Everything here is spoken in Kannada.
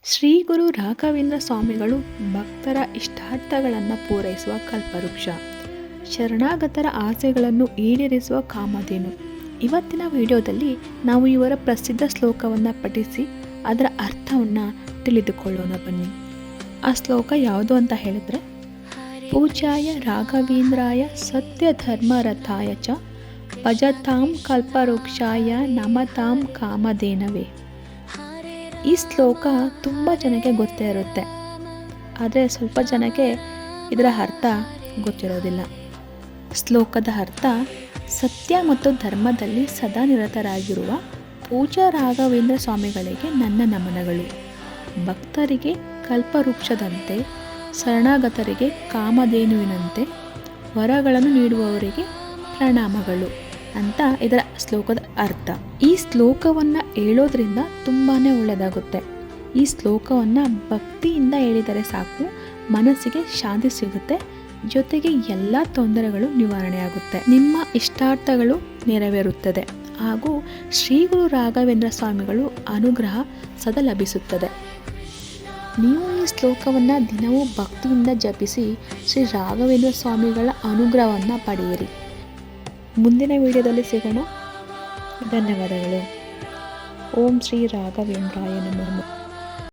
ಶ್ರೀ ಗುರು ರಾಘವೇಂದ್ರ ಸ್ವಾಮಿಗಳು ಭಕ್ತರ ಇಷ್ಟಾರ್ಥಗಳನ್ನು ಪೂರೈಸುವ ಕಲ್ಪವೃಕ್ಷ, ಶರಣಾಗತರ ಆಸೆಗಳನ್ನು ಈಡೇರಿಸುವ ಕಾಮಧೇನು. ಇವತ್ತಿನ ವಿಡಿಯೋದಲ್ಲಿ ನಾವು ಇವರ ಪ್ರಸಿದ್ಧ ಶ್ಲೋಕವನ್ನು ಪಠಿಸಿ ಅದರ ಅರ್ಥವನ್ನು ತಿಳಿದುಕೊಳ್ಳೋಣ ಬನ್ನಿ. ಆ ಶ್ಲೋಕ ಯಾವುದು ಅಂತ ಹೇಳಿದ್ರೆ, ಪೂಜ್ಯಾಯ ರಾಘವೇಂದ್ರಾಯ ಸತ್ಯ ಧರ್ಮರಥಾಯ ಚ ಭಜತಾಂ ಕಲ್ಪವೃಕ್ಷಾಯ ನಮತಾಂ ಕಾಮಧೇನವೇ. ಈ ಶ್ಲೋಕ ತುಂಬ ಜನಕ್ಕೆ ಗೊತ್ತೇ ಇರುತ್ತೆ, ಆದರೆ ಸ್ವಲ್ಪ ಜನಕ್ಕೆ ಇದರ ಅರ್ಥ ಗೊತ್ತಿರೋದಿಲ್ಲ. ಶ್ಲೋಕದ ಅರ್ಥ: ಸತ್ಯ ಮತ್ತು ಧರ್ಮದಲ್ಲಿ ಸದಾ ನಿರತರಾಗಿರುವ ಪೂಜ್ಯ ರಾಘವೇಂದ್ರ ಸ್ವಾಮಿಗಳಿಗೆ ನನ್ನ ನಮನಗಳು. ಭಕ್ತರಿಗೆ ಕಲ್ಪವೃಕ್ಷದಂತೆ, ಶರಣಾಗತರಿಗೆ ಕಾಮಧೇನುವಿನಂತೆ, ವರಗಳನ್ನು ನೀಡುವವರಿಗೆ ಪ್ರಣಾಮಗಳು ಅಂತ ಇದರ ಶ್ಲೋಕದ ಅರ್ಥ. ಈ ಶ್ಲೋಕವನ್ನು ಹೇಳೋದ್ರಿಂದ ತುಂಬಾ ಒಳ್ಳೆಯದಾಗುತ್ತೆ. ಈ ಶ್ಲೋಕವನ್ನು ಭಕ್ತಿಯಿಂದ ಹೇಳಿದರೆ ಸಾಕು, ಮನಸ್ಸಿಗೆ ಶಾಂತಿ ಸಿಗುತ್ತೆ, ಜೊತೆಗೆ ಎಲ್ಲ ತೊಂದರೆಗಳು ನಿವಾರಣೆಯಾಗುತ್ತೆ, ನಿಮ್ಮ ಇಷ್ಟಾರ್ಥಗಳು ನೆರವೇರುತ್ತದೆ ಹಾಗೂ ಶ್ರೀ ಗುರು ರಾಘವೇಂದ್ರ ಸ್ವಾಮಿಗಳು ಅನುಗ್ರಹ ಸದಾ ಲಭಿಸುತ್ತದೆ. ನೀವು ಈ ಶ್ಲೋಕವನ್ನು ದಿನವೂ ಭಕ್ತಿಯಿಂದ ಜಪಿಸಿ ಶ್ರೀ ರಾಘವೇಂದ್ರ ಸ್ವಾಮಿಗಳ ಅನುಗ್ರಹವನ್ನು ಪಡೆಯಿರಿ. ಮುಂದಿನ ವಿಡಿಯೋದಲ್ಲಿ ಸಿಗೋಣ. ಧನ್ಯವಾದಗಳು. ಓಂ ಶ್ರೀ ರಾಘವೇಂದ್ರಾಯ ನಮಃ.